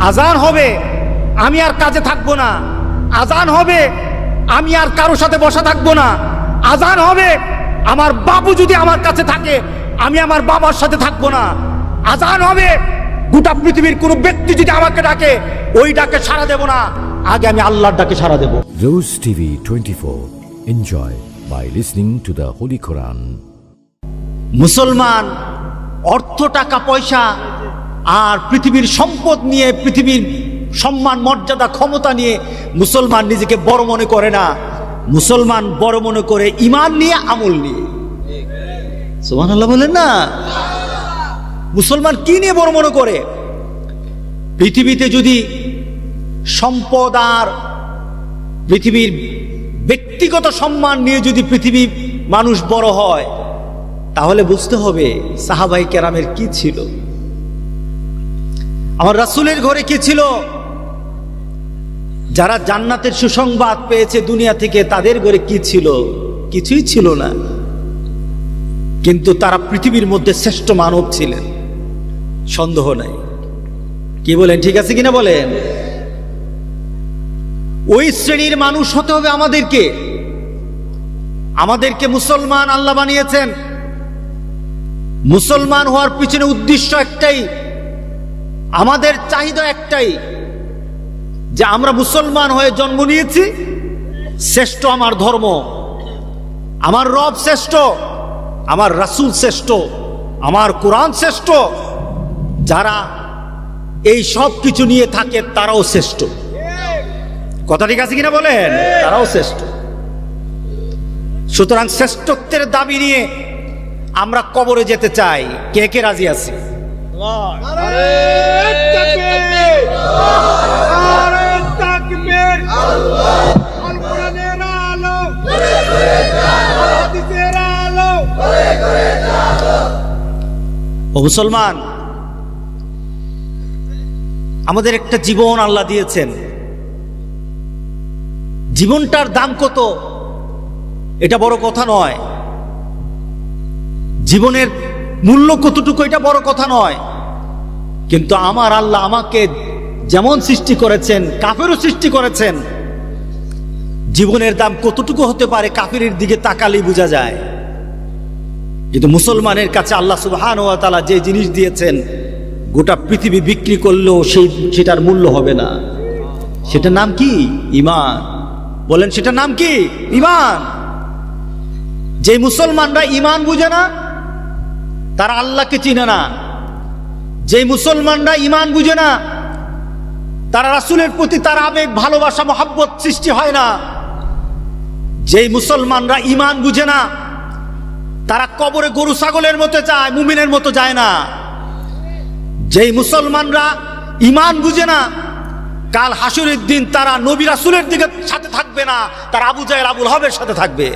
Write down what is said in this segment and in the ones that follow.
আজান হবে, আমি আর কাজে থাকবো না। আজান হবে, আমি আর কারোর সাথে বসা থাকবো না। আজান হবে, আমার বাবু যদি আমার কাছে থাকে, আমি আমার বাবার সাথে থাকবো না। আজান হবে, গোটা পৃথিবীর কোনো ব্যক্তি যদি আমাকে ডাকে, ওই ডাকে সাড়া দেব না, আগে আমি আল্লাহর ডাকে সাড়া দেব। Rose TV 24. Enjoy by listening to the Holy Quran. মুসলমান অর্থ, টাকা পয়সা আর পৃথিবীর সম্পদ নিয়ে, পৃথিবীর সম্মান, মর্যাদা, ক্ষমতা নিয়ে মুসলমান নিজেকে বড় মনে করে না। মুসলমান বড় মনে করে ঈমান নিয়ে, আমল নিয়ে। সুবহানাল্লাহ বলেন না? মুসলমান কি নিয়ে বড় মনে করে? পৃথিবীতে যদি সম্পদ আর পৃথিবীর ব্যক্তিগত সম্মান নিয়ে যদি পৃথিবী মানুষ বড় হয়, তাহলে বুঝতে হবে সাহাবায়ে কেরামের কি ছিল, আমার রাসূলের ঘরে কি ছিল। যারা জান্নাতের সুসংবাদ পেয়েছে দুনিয়া থেকে, তাদের ঘরে কি ছিল? কিছুই ছিল না। কিন্তু তারা পৃথিবীর মধ্যে শ্রেষ্ঠ মানব ছিলেন, সন্দেহ নাই। কি বলেন, ঠিক আছে কিনা বলেন? ওই শ্রেণীর মানুষ হতে হবে আমাদেরকে। আমাদেরকে মুসলমান আল্লাহ বানিয়েছেন। মুসলমান হওয়ার পিছনে উদ্দেশ্য একটাই, আমাদের চাহিদা একটাই, যে আমরা মুসলমান হয়ে জন্ম নিয়েছি, শ্রেষ্ঠ আমার ধর্ম, আমার রব শ্রেষ্ঠ, আমার রাসূল শ্রেষ্ঠ, আমার কোরআন শ্রেষ্ঠ। যারা এই সব কিছু নিয়ে থাকে তারাও শ্রেষ্ঠ। কথা ঠিক আছে কিনা বলেন? তারাও শ্রেষ্ঠ। সুতরাং শ্রেষ্ঠত্বের দাবি নিয়ে আমরা কবরে যেতে চাই। কে কে রাজি আছে? ও মুসলমান, আমাদের একটা জীবন আল্লাহ দিয়েছেন। জীবনটার দাম কত এটা বড় কথা নয়, জীবনের মূল্য কতটুকু এটা বড় কথা নয়। কিন্তু আমার আল্লাহ আমাকে যেমন সৃষ্টি করেছেন, কাফেরও সৃষ্টি করেছেন। জীবনের দাম কতটুকু হতে পারে কাফেরের দিকে তাকালেই বোঝা যায়। কিন্তু মুসলমানের কাছে আল্লাহ সুবহানাহু ওয়া তাআলা যে জিনিস দিয়েছেন, গোটা পৃথিবী বিক্রি করলেও সেটার মূল্য হবে না। সেটার নাম কি? ঈমান। বলেন, সেটার নাম কি? ঈমান। যে মুসলমানরা ঈমান বুঝে না, তারা আল্লাহকে চিনে না। যে মুসলমানরা ঈমান বুঝে না, তারা রাসূলের প্রতি তার আবেগ, ভালোবাসা, মহব্বত সৃষ্টি হয় না। যে মুসলমানরা ঈমান বুঝে না, তারা কবরে গরু ছাগলের মতো যায়, মুমিনের মতো যায় না। যেই মুসলমানরা ঈমান বুঝে না, কাল হাসরের দিন তারা নবী রাসূলের দিকে সাথে থাকবে না, তারা আবু জাহেল, আবুল হাবের সাথে থাকবে।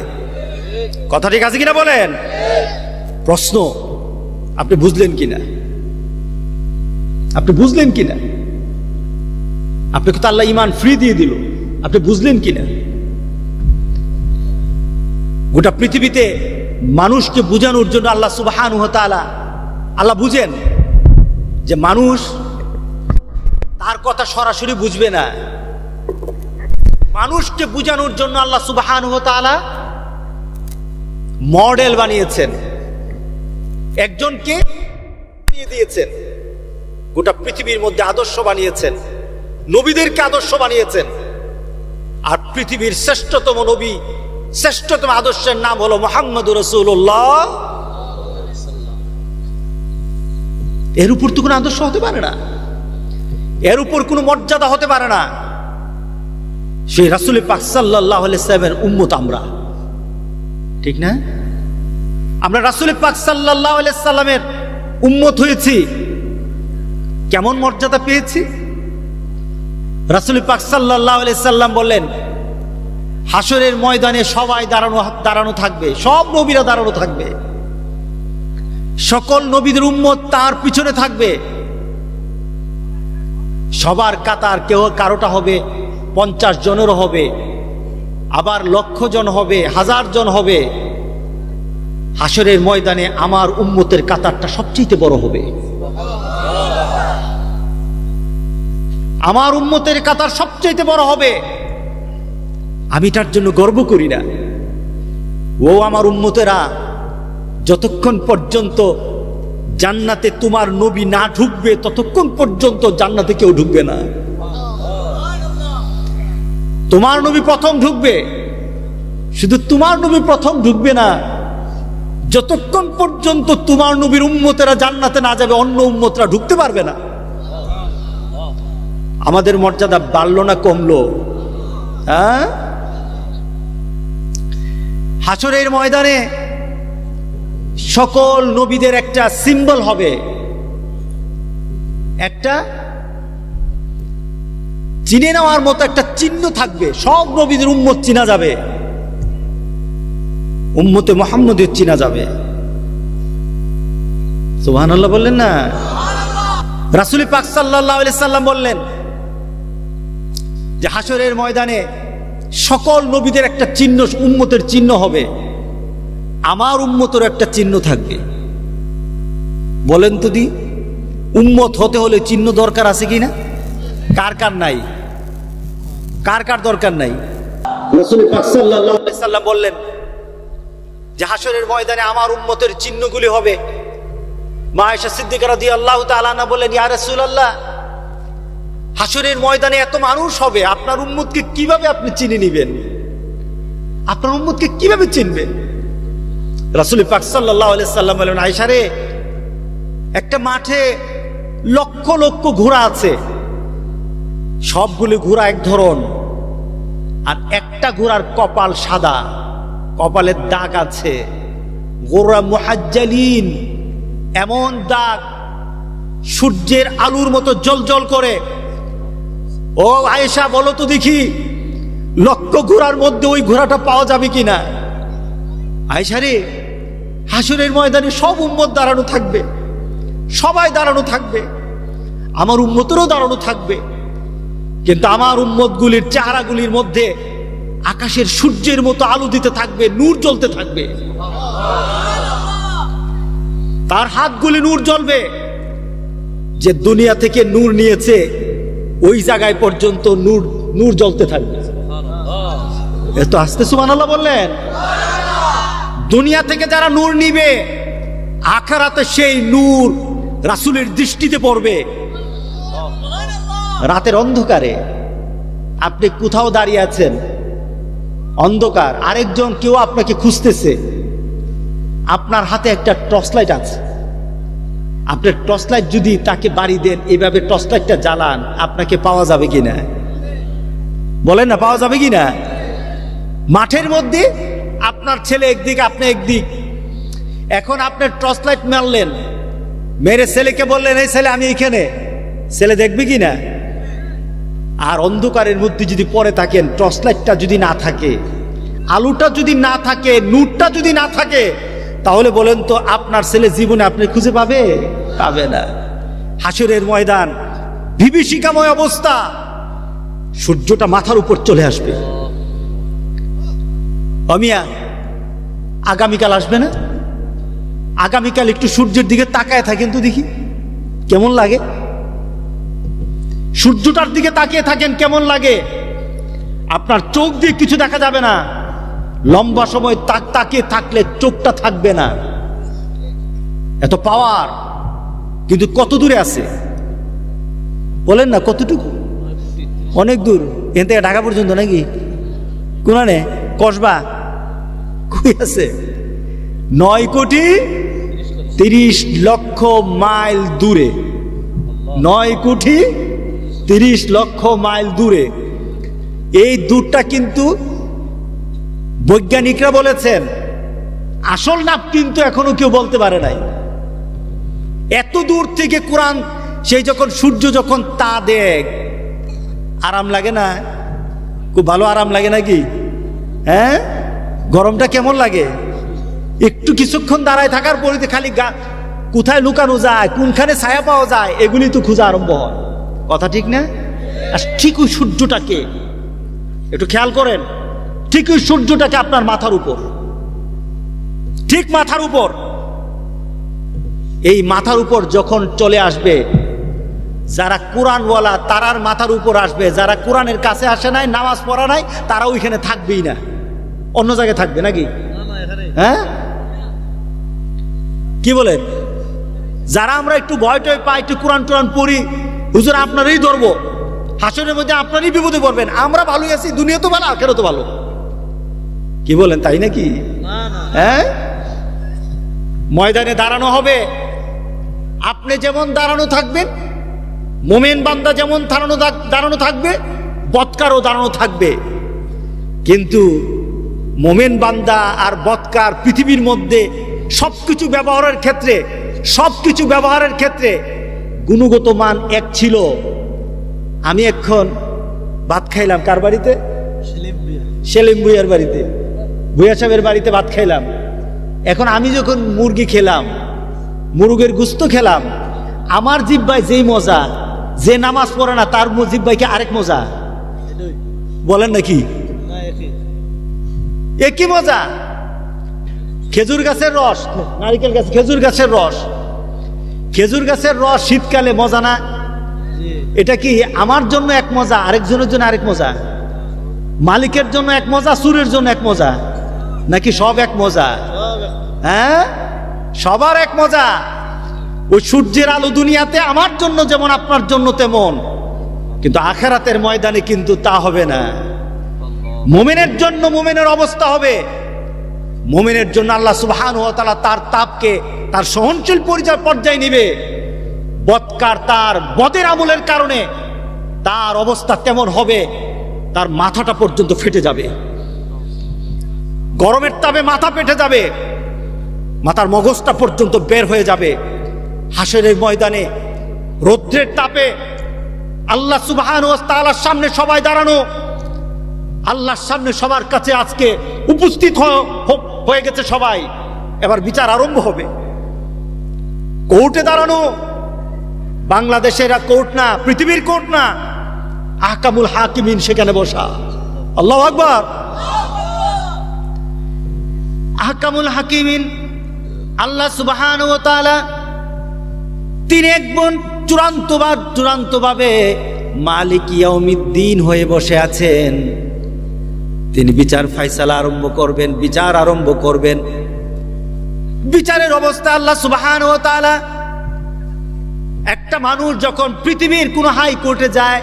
কথা ঠিক আছে কিনা বলেন? প্রশ্ন, আপনি বুঝলেন কিনা? আপনি বুঝলেন কিনা? আপনাকে তো আল্লাহ ঈমান ফ্রি দিয়ে দিল, আপনি বুঝলেন কিনা? গোটা পৃথিবীতে মানুষকে বুঝানোর জন্য আল্লাহ সুবহানাহু ওয়া তাআলা, আল্লাহ বুঝেন যে মানুষ তার কথা সরাসরি বুঝবে না। মানুষকে বুঝানোর জন্য আল্লাহ সুবহানাহু ওয়া তাআলা মডেল বানিয়েছেন, একজনকে বানিয়ে দিয়েছেন, গোটা পৃথিবীর মধ্যে আদর্শ বানিয়েছেন, নবীদেরকে আদর্শ বানিয়েছেন। আর পৃথিবীর শ্রেষ্ঠতম নবী, শ্রেষ্ঠতম আদর্শের নাম হলো মুহাম্মদুর রাসূলুল্লাহ। এর উপর তো কোনো আদর্শ হতে পারে না, এর উপর কোনো মর্যাদা হতে পারে না। সেই রাসূল পাক সাল্লাল্লাহু আলাইহি ওয়াসাল্লামের উম্মত আমরা, ঠিক না? আমরা রাসূল পাক সাল্লাল্লাহু আলাইহি ওয়াসাল্লামের উম্মত হয়েছি, কেমন মর্যাদা পেয়েছি? রাসূল পাক সাল্লাল্লাহু আলাইহি ওয়াসাল্লাম বললেন, হাসরের ময়দানে সবাই দাঁড়ানো থাকবে, সব নবীরা দাঁড়ানো থাকবে, সকল নবীদের উম্মত তার পিছনে থাকবে। সবার কাতার, কেউ কারোটা হবে 50 জনেরও হবে, আবার 1,00,000 জন হবে, 1000 জন হবে। হাসরের ময়দানে আমার উম্মতের কাতারটা সবচেয়ে বড় হবে। আমার উম্মতের কাতার সবচেয়ে বড় হবে, আমি তার জন্য গর্ব করি না। ও আমার উম্মতেরা, যতক্ষণ পর্যন্ত জান্নাতে তোমার নবী না ঢুকবে ততক্ষণ পর্যন্ত জান্নাতে কেউ ঢুকবে না। তোমার নবী প্রথম ঢুকবে, শুধু তোমার নবী প্রথম ঢুকবে না, যতক্ষণ পর্যন্ত তোমার নবীর উম্মতেরা জান্নাতে না যাবে অন্য উম্মতরা ঢুকতে পারবে না। আমাদের মর্যাদা বাড়লো না কমলো? হ্যাঁ, হাসরের ময়দানে সকল নবীদের একটা সিম্বল হবে, একটা চিনে নেওয়ার মতো একটা চিহ্ন থাকবে। সব নবীদের উম্মত চিনা যাবে, উম্মতে মুহাম্মদের চিনা যাবে। সুবহানাল্লাহ বললেন না? রাসূল পাক সাল্লাল্লাহু আলাইহি সাল্লাম বললেন যে হাসরের ময়দানে সকল নবীদের একটা চিহ্ন, উম্মতের চিহ্ন হবে, আমার উম্মতের একটা চিহ্ন থাকবে। বলেন তো দি, উম্মত হতে হলে চিহ্ন দরকার আছে কিনা? কার কার নাই? কার কার দরকার নাই? রাসূল পাক সাল্লাল্লাহু আলাইহি সাল্লাম বললেন যে হাসরের ময়দানে আমার উম্মতের চিহ্নগুলি হবে। মা আয়েশা সিদ্দিকা রাদিয়াল্লাহু তাআলা আনহা বললেন, ইয়া রাসূলুল্লাহ, হাসরের ময়দানে এত মানুষ হবে, আপনার উম্মতকে কিভাবে আপনি চিনে নেবেন? আপনার উম্মতকে কিভাবে চিনবেন? রাসূল পাক সাল্লাল্লাহু আলাইহি সাল্লাম বললেন, আয়েশা রে, একটা মাঠে লক্ষ লক্ষ ঘোড়া আছে, সবগুলো ঘোড়া এক ধরন, আর একটা ঘোড়ার কপাল সাদা, কপালের দাগ আছে, গোরা মুহাজ্জালিন, এমন দাগ সূর্যের আলোর মতো জ্বলজ্বল করে। ও আয়েশা, বলো তো দেখি, লক্ষ ঘোড়ার মধ্যে ওই ঘোড়াটা পাওয়া যাবে কিনা? আয়েশা রে, হাসরের ময়দানে সব উম্মত দাঁড়ানো থাকবে, সবাই দাঁড়ানো থাকবে, আমার উম্মতেরও দাঁড়ানো থাকবে, কিন্তু আমার উম্মতগুলির চেহারাগুলির মধ্যে আকাশের সূর্যের মতো আলো দিতে থাকবে, নূর জ্বলতে থাকবে, তার হাতগুলি নূর জ্বলবে। যে দুনিয়া থেকে নূর নিয়েছে ওই জায়গায় পর্যন্ত নূর নূর জ্বলতে থাকবে। এত আস্তে সুবহানাল্লাহ বললেন? দুনিয়া থেকে যারা নূর নিবে, আখিরাতে সেই নূর রাসূলের দৃষ্টিতে পড়বে। রাতের অন্ধকারে আপনি কোথাও দাঁড়িয়ে আছেন, অন্ধকার, আরেকজন কেউ আপনাকে খুঁজতেছে, আপনার হাতে একটা টর্চ লাইট আছে, আপনার টর্চ লাইট যদি তাকে বাড়ি দেন, এভাবে টর্চ লাইটটা জ্বালান, আপনাকে পাওয়া যাবে কিনা? বলেন না, পাওয়া যাবে কিনা? মাঠের মধ্যে আপনার ছেলে একদিক, আপনি একদিক, এখন আপনার টর্চ লাইট মারলেন, মেরে ছেলেকে বললেন, এই ছেলে আমি এখানে, ছেলে দেখবে কিনা? আর অন্ধকারের মধ্যে যদি পড়ে থাকেন, টর্চ লাইটটা যদি না থাকে, আলোটা যদি না থাকে, নূরটা যদি না থাকে, তাহলে বলেন তো আপনার ছেলে জীবনে আপনি খুঁজে পাবে? পাবে না। হাসরের ময়দান বিভীষিকাময় অবস্থা, সূর্যটা মাথার উপর চলে আসবে। অমিয়া, আগামীকাল আসবে না? আগামীকাল একটু সূর্যের দিকে তাকায় থাকেন তো দেখি কেমন লাগে। সূর্যটার দিকে তাকিয়ে থাকেন, কেমন লাগে? আপনার চোখ দিয়ে কিছু দেখা যাবে না, লম্বা সময় তাকিয়ে থাকলে চোখটা থাকবে না, এত পাওয়ার। কিন্তু কত দূরে আছে বলেন না? কতটুকু? অনেক দূর, এখান থেকে ঢাকা পর্যন্ত নাকি? কোনানে কসবা কই আছে? 9,30,00,000 মাইল দূরে, 9,30,00,000 মাইল দূরে। এই দূরটা কিন্তু বৈজ্ঞানিকরা বলেছেন, আসল নাপ কিন্তু এখনো কেউ বলতে পারে নাই। এত দূর থেকে কোরআন, সেই যখন সূর্য যখন তা দেখ, আরাম লাগে না? খুব ভালো আরাম লাগে নাকি? হ্যাঁ, গরমটা কেমন লাগে? একটু কিছুক্ষণ দাঁড়ায় থাকার পরে খালি কোথায় লুকানো যায়, কোনখানে ছায়া পাওয়া যায়, এগুলি তো খোঁজা আরম্ভ হয়। কথা ঠিক না? আর ঠিক ওই সূর্যটাকে একটু খেয়াল করেন, ঠিক ওই সূর্যটাকে আপনার মাথার উপর, ঠিক মাথার উপর, এই মাথার উপর যখন চলে আসবে, যারা কোরআনওয়ালা তারার মাথার উপর আসবে, যারা কোরআনের কাছে আসে নাই, নামাজ পড়া নাই, তারা ওইখানে থাকবেই না, অন্য জায়গায় থাকবে নাকি? হ্যাঁ, কি বলেন? যারা আমরা একটু ভয় টয় পাই, একটু কোরআন টোরআন পড়ি, হুজুর আপনারই ধরবো, হাসরের মধ্যে আপনারই বিপদে পড়বেন, আমরা ভালোই আছি, দুনিয়া তো ভালো, আখেরাত তো ভালো। কি বলেন, তাই নাকি? হ্যাঁ, ময়দানে দাঁড়ানো হবে, আপনি যেমন দাঁড়ানো থাকবেন, মোমেন বান্দা যেমন দাঁড়ানো থাকবে, বদকারও দাঁড়ানো থাকবে। কিন্তু মোমেন বান্দা আর বদকার পৃথিবীর মধ্যে সবকিছু ব্যবহারের ক্ষেত্রে গুণগত মান এক ছিল। আমি এখন ভাত খাইলাম কার বাড়িতে? সেলিম ভুইয়ার বাড়িতে, ভুইয়া সাহেবের বাড়িতে ভাত খাইলাম। এখন আমি যখন মুরগি খেলাম, মুরগের গুস্ত খেলাম, আমার জিহ্বায় যেই মজা, যে নামাজ পড়ে না তার জিহ্বায় কি আরেক মজা? বলেন নাকি? একই মজা। খেজুর গাছের রস, নারিকেল গাছ, খেজুর গাছের রস শীতকালে মজা না? এটা কি আমার জন্য এক মজা, আরেকজনের জন্য আরেক মজা? মালিকের জন্য এক মজা, সুরের জন্য এক মজা, নাকি সব এক মজা? হ্যাঁ, সবার এক মজা। ওই সূর্যের আলো দুনিয়াতে আমার জন্য যেমন আপনার জন্য তেমন, কিন্তু আখেরাতের ময়দানে কিন্তু তা হবে না। মুমিনের জন্য মুমিনের অবস্থা হবে, মুমিনের জন্য আল্লাহ সুবহানাহু ওয়া তাআলা তার তাপকে তার সহনশীল পর্যায়ে নিবে। বদকার তার বদের আমলের কারণে তার অবস্থা তেমন হবে, তার মাথাটা পর্যন্ত ফেটে যাবে, গরমের তাপে মাথা ফেটে যাবে, মাথার মগজটা পর্যন্ত বের হয়ে যাবে। হাসরের ময়দানে রৌদ্রের তাপে আল্লাহ সুবহানাহু ওয়া তাআলার সামনে সবাই দাঁড়ানো, আল্লাহর সামনে সবার কাছে আজকে উপস্থিত হয়ে গেছে সবাই। এবার বিচার আরম্ভ হবে। কোর্টে দাঁড়ানো, বাংলাদেশের কোর্ট না, পৃথিবীর কোর্ট না, আহকামুল হাকিমিন সেখানে বসা। আল্লাহু আকবার। আহকামুল হাকিমিন আল্লাহ সুবহানাহু ওয়া তাআলা তিনি একজন চূড়ান্তভাবে মালিক ইয়াউমিদ্দিন হয়ে বসে আছেন। তিনি বিচার ফায়সালা আরম্ভ করবেন, বিচার আরম্ভ করবেন। বিচারের অবস্থা আল্লাহ সুবহানাহু ওয়া তাআলা, একটা মানুষ যখন পৃথিবীর কোনো হাইকোর্টে যায়,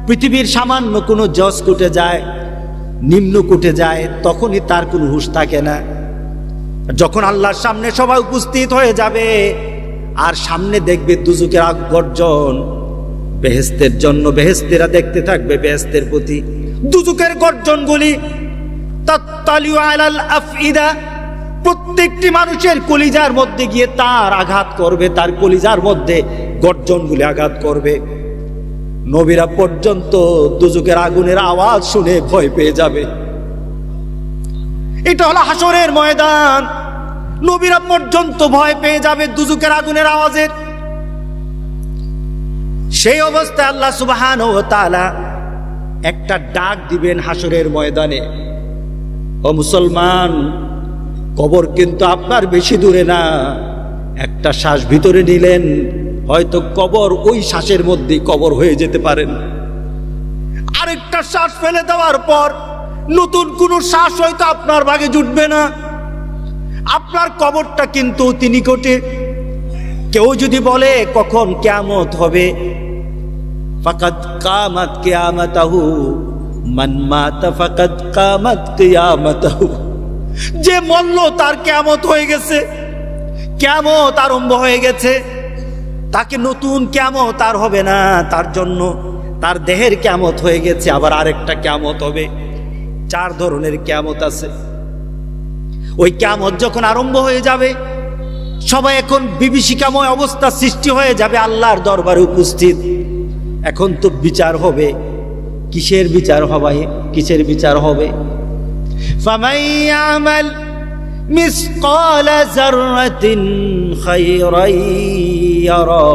পৃথিবীর সামান্য কোনো জজ কোর্টে যায়, নিম্ন কোর্টে যায়, তখনই তার কোনো হুঁশ থাকে না। যখন আল্লাহর সামনে সবাই উপস্থিত হয়ে যাবে আর সামনে দেখবে দুজকের আগ গর্জন, বেহেশতের জন্য বেহেশতেরা দেখতে থাকবে বেহেশতের প্রতি, দুজকের গর্জনগুলি তাত্তালিউ আলাল আফইদা, প্রত্যেকটি মানুষের কলিজার মধ্যে গিয়ে তার আঘাত করবে, তার কলিজার মধ্যে গর্জনগুলি আঘাত করবে। নবীরা পর্যন্ত দুজকের আগুনের আওয়াজ শুনে ভয় পেয়ে যাবে। এটা হলো হাসরের ময়দান। নবীরা পর্যন্ত ভয় পেয়ে যাবে দুজকের আগুনের আওয়াজের। সেই অবস্থায় আল্লাহ সুবহানাহু ওয়া তাআলা একটা ডাক দিবেন হাসরের ময়দানে, ও মুসলমান, কবর কিন্তু আপনার বেশি দূরে না, একটা শ্বাস ভিতরে নিলেন, হয়তো কবর ওই শ্বাসের মধ্যেই কবর হয়ে যেতে পারেন। আরেকটা শ্বাস ফেলে দেওয়ার পর নতুন কোন শ্বাস হয়তো আপনার ভাগে জুটবে না, আপনার কবরটা কিন্তু অতি নিকটে। কেউ যদি বলে কখন কিয়ামত হবে, ফাকাদ কামাত কিয়ামাতাহু, মান মাতা ফাকাদ কামাত কিয়ামাতাহু, যে মরল তার কিয়ামত হয়ে গেছে, কিয়ামত আরম্ভ হয়ে গেছে, তাকে নতুন কিয়ামত আর হবে না, তার জন্য তার দেহের কিয়ামত হয়ে গেছে, আবার আরেকটা কিয়ামত হবে। 4 ধরনের কিয়ামত আছে। ওই কিয়ামত যখন আরম্ভ হয়ে যাবে, সবাই এখন বিভীষিকাময় অবস্থা সৃষ্টি হয়ে যাবে আল্লাহর দরবারে উপস্থিত। এখন তো বিচার হবে। কিসের বিচার হবে? কিসের বিচার হবে? ফামান ইয়ামাল মিসকালা যাররাতিন খায়রান ইয়ারা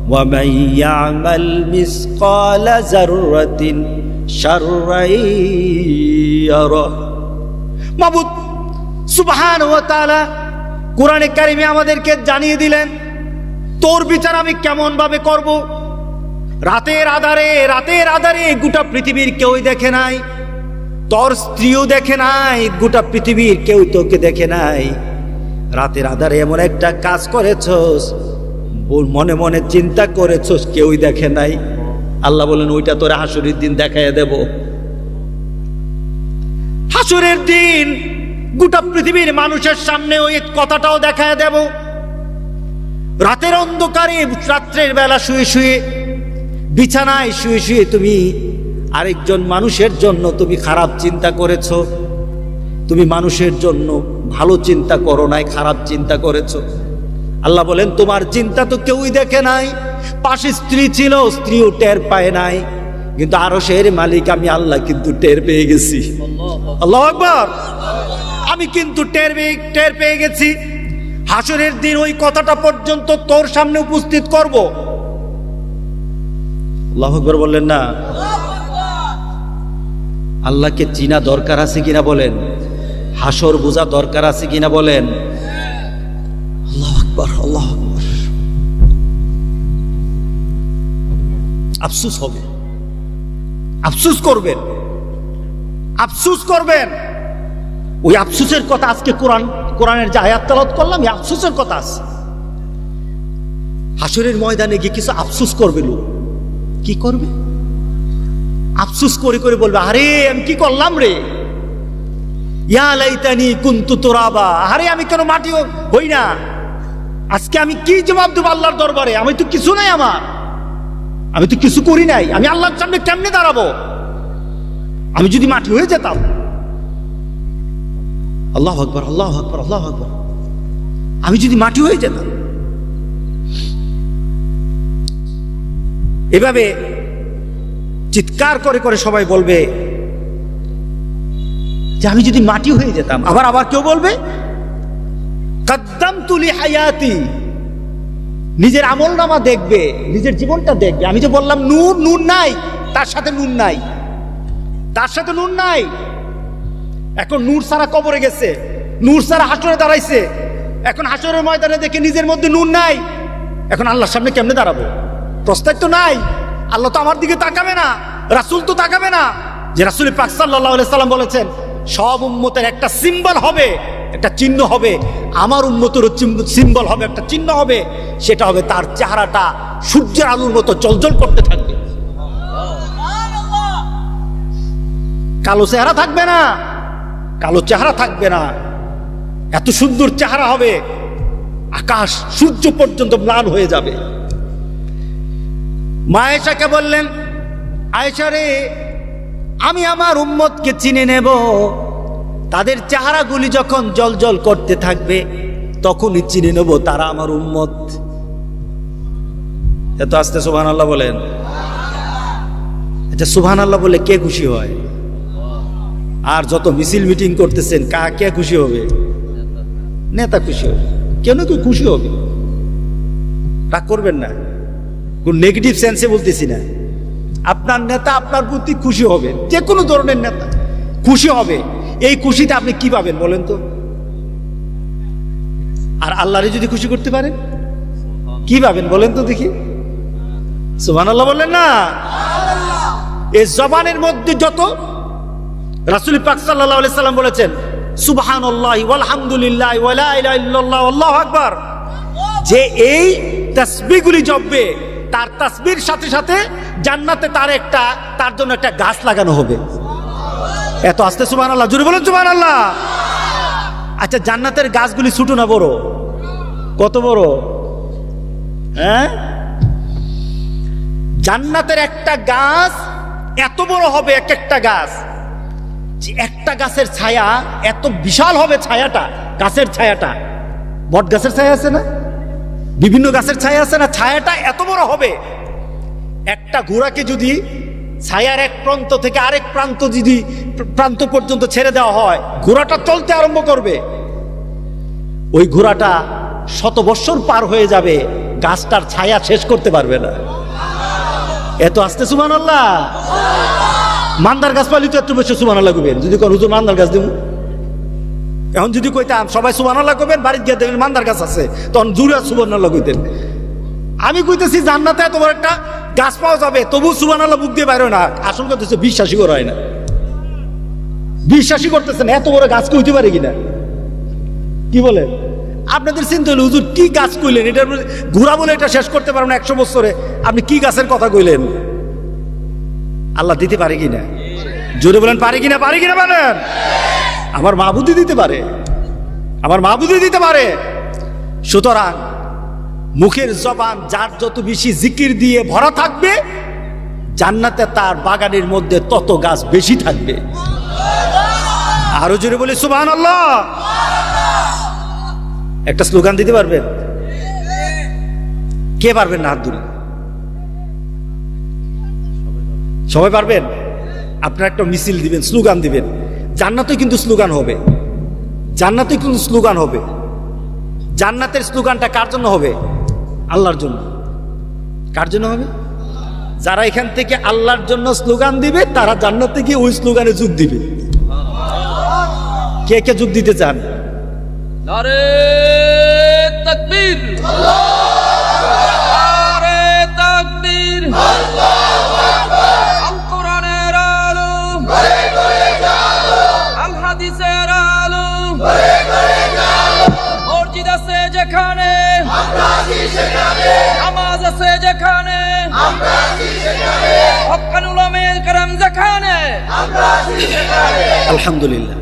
ওয়া মান ইয়ামাল মিসকালা যাররাতিন শাররান ইয়ারা। মাবুদ সুবহানাহু ওয়া তাআলা কোরআনে কারিমে আমাদেরকে জানিয়ে দিলেন তোর বিচার আমি কেমন ভাবে করব। রাতের আধারে গোটা পৃথিবীর কেউই দেখে নাই, তোর স্ত্রীও দেখে নাই, গোটা পৃথিবীর কেউ তোকে দেখে নাই। রাতের আধারে এমন একটা কাজ করেছস, মনে মনে চিন্তা করেছস, কেউই দেখে নাই। আল্লাহ বলেন ওইটা তোর হাসুরের দিন দেখাইয়া দেব। হাসুরের দিন গোটা পৃথিবীর মানুষের সামনে ওই কথাটাও দেখাইয়া দেব। রাতের অন্ধকারে, রাত্রের বেলা শুয়ে শুয়ে, বিছানায় শুয়ে শুয়ে তুমি আরেকজন মানুষের জন্য তুমি খারাপ চিন্তা করেছো। তুমি মানুষের জন্য ভালো চিন্তা করো নাই, খারাপ চিন্তা করেছো। আল্লাহ বলেন তোমার চিন্তা তো কেউই দেখে নাই। পাশে স্ত্রী ছিল, স্ত্রীও টের পায় নাই, কিন্তু আরশের মালিক আমি আল্লাহ কিন্তু টের পেয়ে গেছি। আল্লাহু আকবার। আমি কিন্তু টের পেয়ে গেছি। হাসরের দিন ওই কথাটা পর্যন্ত তোর সামনে উপস্থিত করব। আল্লাহু আকবার বললেন না? আল্লাহকে চিনা দরকার আছে কিনা বলেন? হাসর বোঝা দরকার আছে কিনা বলেন? আল্লাহু আকবার, আল্লাহু আকবার। আফসোস হবে, আফসোস করবেন, আফসোস করবেন। ওই আফসোসের কথা আজকে কোরআনের যে আয়াত তেলাওয়াত করলাম, এই আফসোসের কথা আছে। হাসরের ময়দানে গিয়ে কিছু আফসোস করবে লোক। কি করবে? আফসোস করে করে বলবে, আরে আমি কি করলাম রে, ইয়া লাইতানি কুনতু তুরাবা, আরে আমি কেন মাটি হই না। আজকে আমি কি জবাব দেব আল্লাহর দরবারে? আমি তো কিছু নাই, আমি তো কিছু করি নাই। আমি আল্লাহর সামনে কেমনে দাঁড়াবো? আমি যদি মাটি হয়ে যেতাম। আল্লাহু আকবার, আল্লাহু আকবার, আল্লাহু আকবার। আমি যদি মাটি হয়ে যেতাম। এভাবে চিৎকার করে করে সবাই বলবে যে আমি যদি মাটি হয়ে যেতাম। আবার কেউ বলবে কাদ্দামতু লি হায়াতি, নিজের আমলনামা দেখবে, নিজের জীবনটা দেখবে। আমি যে বললাম নূর নাই, তার সাথে নূর নাই, তার সাথে নূর নাই। এখন নূর ছাড়া কবরে গেছে, নূর ছাড়া হাসরে দাঁড়াইছে। এখন হাসরের ময়দানে দেখে নিজের মধ্যে নূর নাই। এখন আল্লাহর সামনে কেমনে দাঁড়াবো? প্রস্তাব তো নাই। আল্লাহ তো আমার দিকে তাকাবে না, রাসূল তো তাকাবে না। যে রাসূল পাক সাল্লাল্লাহু আলাইহি সাল্লাম বলেছেন সব উম্মতের একটা সিম্বল হবে, একটা চিহ্ন হবে। আমার উম্মতেরও সিম্বল হবে, একটা চিহ্ন হবে। সেটা হবে তার চেহারাটা সূর্যের আলোর মতো জ্বলজ্বল করতে থাকবে। কালো চেহারা থাকবে না, কালো চেহারা থাকবে না। এত সুন্দর চেহারা হবে, আকাশ সূর্য পর্যন্ত ম্লান হয়ে যাবে। মা আয়েশাকে বললেন, আয়েশা রে, আমি আমার উম্মতকে চিনে নেব। তাদের চেহারাগুলি যখন জ্বলজ্বল করতে থাকবে তখনই চিনে নেব তারা আমার উম্মত। এত আস্তে সুবহানাল্লাহ বলেন। এটা সুবহানাল্লাহ বলে কে খুশি হয়? আর যত মিছিল মিটিং করতেছেন, কে খুশি হবে? নেতা খুশি হবে, কেন কেউ খুশি হবে। রাগ করবেন না, কোন নেগেটিভ সেন্সে বলতেছি না। আপনার নেতা আপনার প্রতি খুশি হবে, যে কোনো ধরনের নেতা খুশি হবে। এই খুশিটা আপনি কি পাবেন বলেন তো? আর আল্লাহরে যদি খুশি করতে পারেন কি পাবেন বলেন তো দেখি? সুবহানাল্লাহ বললেন না? এই জবানের মধ্যে যত, রাসূল পাক সাল্লাল্লাহু আলাইহি সাল্লাম বলেছেন সুবহানাল্লাহি ওয়ালহামদুলিল্লাহ ওয়া লা ইলাহা ইল্লাল্লাহ আল্লাহু আকবার, যে এই তাসবিহগুলি জপবে তার তাসবিহর সাথে সাথে জান্নাতে তার জন্য একটা গাছ লাগানো হবে। এত আস্তে সুবহানাল্লাহ, জোরে বলেন সুবহানাল্লাহ। আচ্ছা, জান্নাতের গাছগুলি ছোট না বড়? কত বড়? হ্যাঁ, জান্নাতের একটা গাছ এত বড় হবে, একটা গাছ, যে একটা গাছের ছায়া এত বিশাল হবে। ছায়াটা, গাছের ছায়াটা, বট গাছের ছায়া আছে না, বিভিন্ন গাছের ছায়া আছে না, ছায়াটা এত বড় হবে। একটা ঘোড়াকে যদি ছায়ার এক প্রান্ত থেকে আরেক প্রান্ত পর্যন্ত ছেড়ে দেওয়া হয়, ঘোড়াটা চলতে আরম্ভ করবে। ওই ঘোড়াটা 100 বৎসর পার হয়ে যাবে, গাছটার ছায়া শেষ করতে পারবে না। এত আস্তে সুবহানাল্লাহ। মান্দার গাছ পালি তো একটু বেশি সুবহানাল্লাহ কইবেন। যদি কোন হুজুর মান্দার গাছ দিব, এখন যদি কইতাম সবাই সুবহানাল্লাহ কইবেন, বাড়িতে গিয়ে দেখবেন মান্দার গাছ আছে, তখন জুড়ে সুবহানাল্লাহ কইতেন। আমি কইতেছি জান্নাতে এত বড় একটা গাছ পাওয়া যাবে, তবু সুবহানাল্লাহ মুখ দিয়ে বাইরে না। আসল কথা হচ্ছে বিশ্বাসই করা হয় না, বিশ্বাসই করতেছেন এত বড় গাছ কইতে পারে কিনা। কি বলেন? আপনাদের চিন্তা হলো হুজুর কি গাছ কইলেন, এটা ঘোরা বলে এটা শেষ করতে পারবেন না 100 বছরে, আপনি কি গাছের কথা কইলেন? আল্লাহ দিতে পারে কিনা? জোরে বলেন পারে কিনা? পারে কিনা বলেন? আমার মাহবুদি দিতে পারে, আমার মাহবুদি দিতে পারে। সুতরাং মুখের জবান যার যত বেশি জিকির দিয়ে ভরা থাকবে, জান্নাতে তার বাগানের মধ্যে তত গাছ বেশি থাকবে। আরো জোরে বলি সুবহানাল্লাহ। একটা স্লোগান দিতে পারবেন? কে পারবেন না? হাত তুলে। সবাই পারবেন? আপনারা একটা মিছিল দিবেন, স্লোগান দিবেন। জান্নাতে কিন্তু স্লোগান হবে, জান্নাতে কিন্তু স্লোগান হবে। জান্নাতের স্লোগানটা কার জন্য হবে? আল্লাহর জন্য। কার জন্য হবে? যারা এখান থেকে আল্লাহর জন্য স্লোগান দিবে তারা জান্নাতে গিয়ে ওই স্লোগানে যোগ দিবে। কে কে যোগ দিতে চান? নারে তাকবীর, নারে তাকবীর, আল কোরআনের আলো, আল হাদিসের আলো, মসজিদ আছে যেখানে, নামাজ আছে যেখানে, হক্কানি উলামায়ে কেরাম যেখানে, আলহামদুলিল্লাহ।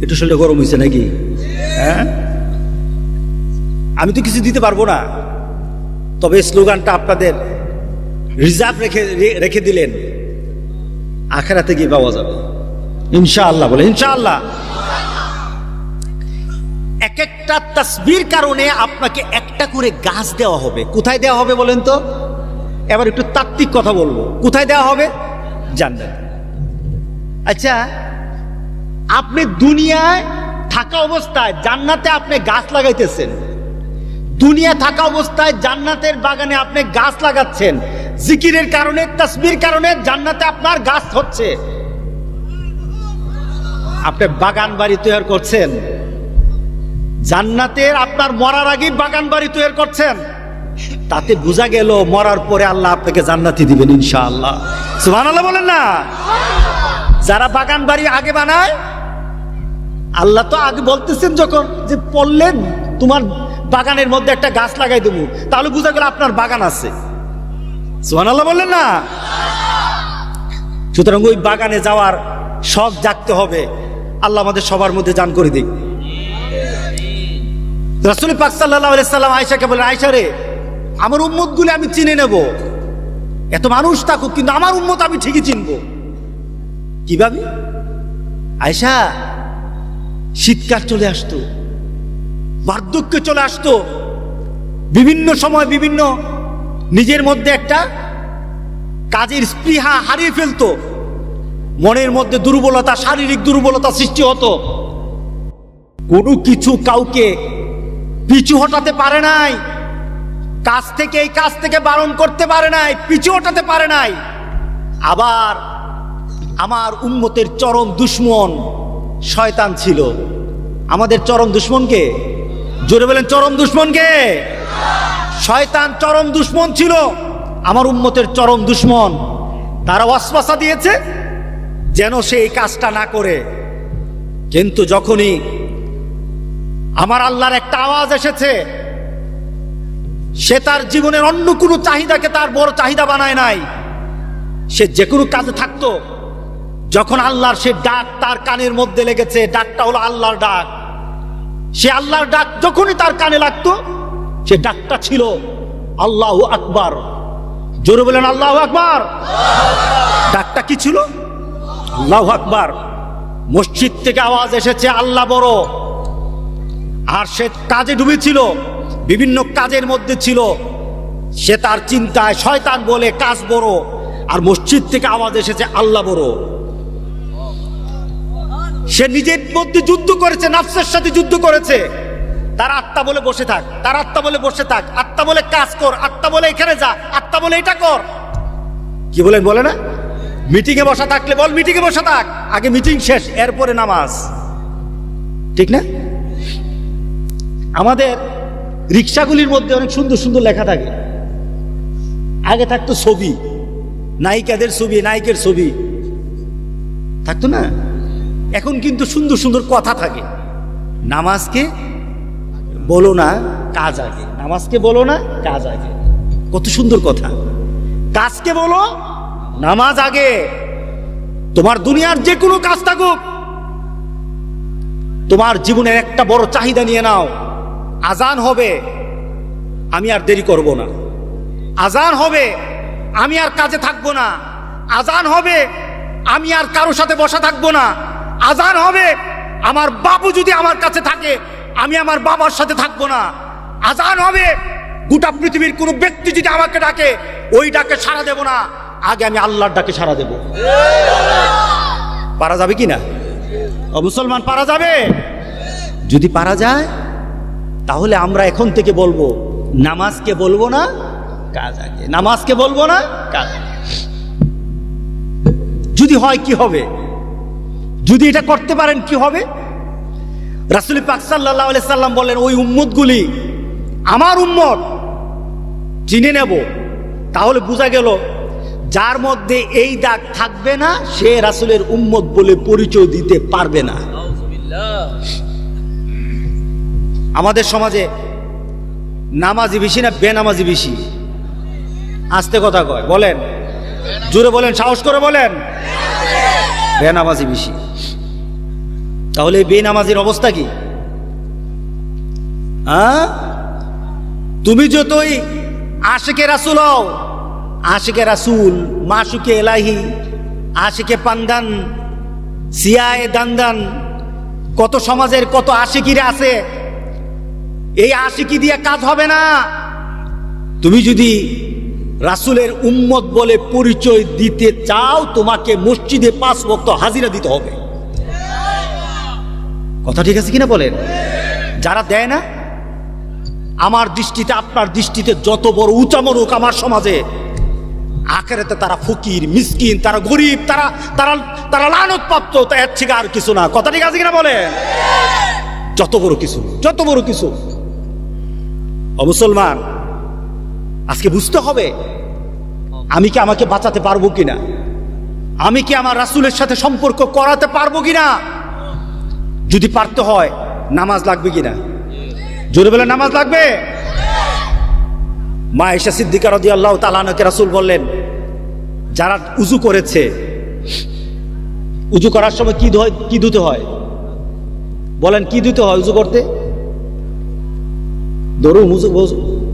একটু শরীরটা গরম হয়েছে নাকি? হ্যাঁ, আমি তো কিছু দিতে পারবো না, তবে স্লোগানটা আপনাদের রিজার্ভ রেখে দিলেন, আখিরাতে গিয়ে পাওয়া যাবে ইনশাআল্লাহ। বলে ইনশাআল্লাহ। এক একটা তাসবির কারণে আপনাকে একটা করে গাছ দেওয়া হবে। কোথায় দেওয়া হবে বলেন তো? এবার একটু তাত্ত্বিক কথা বলবো। কোথায় দেওয়া হবে? জান্নাতে। আচ্ছা, আপনি দুনিয়ায় থাকা অবস্থায় জান্নাতে আপনি গাছ লাগাইতেছেন, দুনিয়া থাকা অবস্থায় জান্নাতের বাগানে আপনি গাছ লাগাচ্ছেন, জিকিরের কারণে, তাসবির কারণে জান্নাতে আপনার গাছ হচ্ছে। আপনি বাগান বাড়ি তৈরি করছেন জান্নাতের, আপনার মরার আগে বাগান বাড়ি তৈরি করছেন, তাতে বোঝা গেল মরার পরে আল্লাহ আপনাকে জান্নাতি দিবেন ইনশাআল্লাহ। সুবহানাল্লাহ বলেন না? যারা বাগান বাড়ি আগে বানায়, আল্লাহ তো আগে বলতেছেন যখন যে পড়লেন তোমার বাগানের মধ্যে একটা গাছ লাগাই দেবো, তাহলে বোঝা গেল আপনার বাগান আছে। সুবহানাল্লাহ বললেন না? সুতরাং ওই বাগানে যাওয়ার শখ জাগতে হবে। আল্লাহ আমাদের সবার মধ্যে দান করে দিক। রাসূল পাক সাল্লাল্লাহু আলাইহি সাল্লাম আয়েশাকে বলেন, আয়েশা রে, আমার উম্মত গুলো আমি চিনে নেব, এত মানুষ থাকুক কিন্তু আমার উম্মত আমি ঠিকই চিনবো। কিভাবে? আয়েশা, শীতকাল চলে আসতো, বার্ধক্য চলে আসতো, বিভিন্ন সময় বিভিন্ন নিজের মধ্যে একটা কাজের স্পৃহা হারিয়ে ফেলতো, মনের মধ্যে দুর্বলতা, শারীরিক দুর্বলতা সৃষ্টি হতো, কোনো কিছু কাউকে পিছু হটাতে পারে নাই, কাজ থেকে এই কাজ থেকে বারণ করতে পারে নাই, পিছু হটাতে পারে নাই। আবার আমার উম্মতের চরম দুশমন শয়তান ছিল। আমাদের চরম দুশমনকে, জোরে বলেন চরম দুশমনকে? শয়তান চরম দুশমন ছিল, আমার উম্মতের চরম দুশমন। তারা ওয়াসওয়াসা দিয়েছে যেন সে এই কাজটা না করে। কিন্তু যখনই আমার আল্লাহর একটা আওয়াজ এসেছে, সে তার জীবনের অন্য কোনো চাহিদাকে তার বড় চাহিদা বানায় নাই। সে যে কোনো কাজে থাকতো, যখন আল্লাহর সে ডাক তার কানের মধ্যে লেগেছে, ডাকটা হলো আল্লাহর ডাক, সে আল্লাহর ডাক যখনই তার কানে লাগতো, সে ডাকটা ছিল আল্লাহু আকবার। জোরে বলেন আল্লাহু আকবার। ডাকটা কি ছিল? আল্লাহু আকবার। মসজিদ থেকে আওয়াজ এসেছে আল্লাহ বড়, আর সে কাজে ডুবেছিল, বিভিন্ন কাজের মধ্যে ছিল, সে তার চিন্তায় শয়তান বলে কাজ বড়, আর মসজিদ থেকে আওয়াজ এসেছে আল্লাহ বড়। সে নিজের মধ্যে যুদ্ধ করেছে, নফসের সাথে যুদ্ধ করেছে। তার আত্মা বলে বসে থাক, তার আত্মা বলে বসে থাক, আত্মা বলে কাজ কর, আত্মা বলে এখানে যা, আত্মা বলে এটা কর। কি বলেন? বলে না? মিটিং এ বসা থাকলে বল মিটিং এ বসা থাক, আগে মিটিং শেষ, এরপরে নামাজ। ঠিক না? আমাদের রিক্সাগুলির মধ্যে অনেক সুন্দর সুন্দর লেখা থাকে, আগে থাকতো ছবি, নায়িকাদের ছবি, নায়িকের ছবি থাকতো না। এখন কিন্তু সুন্দর সুন্দর কথা থাকে। নামাজকে বলো না কাজ আগে, নামাজকে বলো না কাজ আগে, কত সুন্দর কথা। কাজকে বলো, নামাজ আগে। তোমার দুনিয়ার যে কোনো কাজ থাকুক, তোমার জীবনের একটা বড় চাহিদা নিয়ে নাও। আজান হবে, আমি আর দেরি করব না। আজান হবে, আমি আর কাজে থাকবো না। আজান হবে, আমি আর কারোর সাথে বসা থাকবো না। আজান হবে, আমার বাবু যদি আমার কাছে থাকে, আমি আমার বাবার সাথে থাকবো না। আজান হবে, গোটা পৃথিবীর কোনো ব্যক্তি যদি আমাকে ডাকে, ওই ডাকে সাড়া দেব না, আগে আমি আল্লাহর ডাকে সাড়া দেব। পারা যাবে কি না? ও মুসলমান, পারা যাবে? যদি পারা যায় তাহলে আমরা এখন থেকে বলবো, নামাজকে বলবো না কাজ আগে, নামাজকে বলবো না কাজ আগে। যদি হয় কি হবে? যদি এটা করতে পারেন কি হবে? রাসূল পাক সাল্লাল্লাহু আলাইহি সাল্লাম বলেন, ওই উম্মতগুলি আমার উম্মত চিনে নেব। তাহলে বোঝা গেল যার মধ্যে এই দাগ থাকবে না, সে রাসূলের উম্মত বলে পরিচয় দিতে পারবে না। আমাদের সমাজে নামাজি বেশি না বেনামাজি বেশি? আস্তে কথা কয়, বলেন, জোরে বলেন, সাহস করে বলেন। বেনামাজি বেশি। তাহলে এই বেনামাজির অবস্থা কি? তুমি যতই আশিকে রাসূল হও, আশিকে রাসূল, মাশুকে এলাহি, আশিকে পান্দান, সিয়ায়ে দান্দান, কত সমাজের কত আশিকিরা আছে। এই আশিকি দিয়ে কাজ হবে না। তুমি যদি রাসূলের উম্মত বলে পরিচয় দিতে চাও, তোমাকে মসজিদে 5 ওয়াক্ত হাজিরা দিতে হবে। কথা ঠিক আছে কিনা বলেন? যারা দেয় না, আমার দৃষ্টিতে, আপনার দৃষ্টিতে যত বড় উঁচা মনুক আমার সমাজে, আখেরাতে তারা ফকির, মিসকিন, তারা গরিব, তারা তারা তারা লানত প্রাপ্ত, তা এর থেকে আর কিছু না। কথা ঠিক আছে কিনা বলেন? যত বড় কিছু, যত বড় কিছু। ও মুসলমান, আজকে বুঝতে হবে, আমি কি আমাকে বাঁচাতে পারবো কিনা, আমি কি আমার রাসূলের সাথে সম্পর্ক করাতে পারবো কিনা। যদি পারতে হয়, নামাজ লাগবে কিনা? জোরে বলে, নামাজ লাগবে। মা আয়েশা সিদ্দিকা রাদিয়াল্লাহু তাআলা আনহাকে রাসূল বললেন, যারা উযু করেছে, উযু করার সময় কি ধুতে হয়? বলেন, কি ধুতে হয় উযু করতে? ধরুন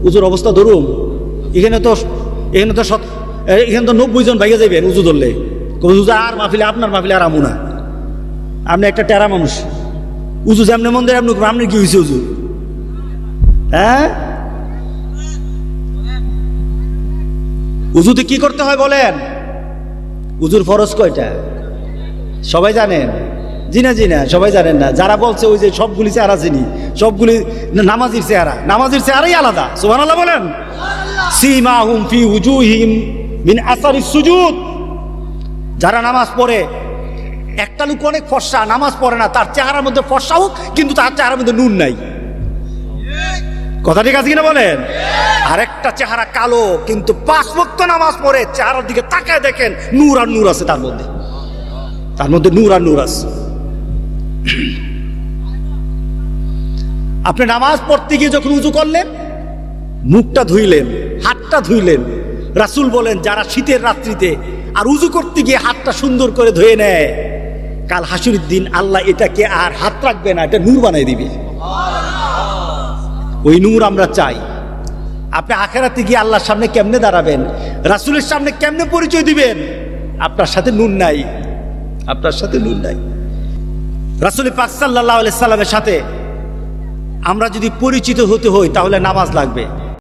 উযুর অবস্থা ধরুন, এখানে তো 90 জন ভাইয়া যাবেন উযু ধরলে। আর মাহফিলে, আপনার মাহফিলে আর আমু না। আপনি একটা টেরা মানুষ, উযু যেমনি মন দেয় আপনি কি হয়েছে উযু? হ্যাঁ, উযুতে কি করতে হয় বলেন? উযুর ফরজ কয়টা সবাই জানেন? জি না, সবাই জানেন না। যারা বলছে ওই যে সবগুলি চেহারা চিনি, সবগুলি নামাজির চেহারা, নামাজির চেহারাই আলাদা। সুবহানাল্লাহ বলেন। সীমাহুম ফি উজুহিম মিন আসারিস সুজুদ। যারা নামাজ পড়ে, একটা লোক অনেক ফর্সা, নামাজ পড়ে না, তার চেহারার মধ্যে ফর্সা হোক, কিন্তু তার চেহারার মধ্যে নূর নাই। কথা ঠিক আছে কিনা বলেন? আরেকটা চেহারা কালো, কিন্তু 5 ওয়াক্ত নামাজ পড়ে, চেহারার দিকে তাকায় দেখেন, নূর আর নূর আছে তার মধ্যে, তার মধ্যে নূর আর নূর আছে। আপনি নামাজ পড়তে গিয়ে যখন উযু করলেন, মুখটা ধুইলেন, হাতটা ধুইলেন, রাসূল বলেন, যারা শীতের রাত্রিতে আর উযু করতে গিয়ে হাতটা সুন্দর করে ধুয়ে নেয়, কাল হাসুরের দিন আল্লাহ এটাকে আর হাত রাখবে না, এটা নূর বানাই দিবে। ওই নূর আমরা চাই। আপনি আখিরাতে গিয়ে আল্লাহর সামনে কেমনে দাঁড়াবেন, রাসূলের সামনে কেমনে পরিচয় দিবেন? আপনার সাথে নূর নাই, আপনার সাথে নূর নাই। রাসূল পাক সাল্লাল্লাহু আলাইহি সাল্লামের সাথে আমরা যদি পরিচিত হতে হই, তাহলে নামাজ লাগবে।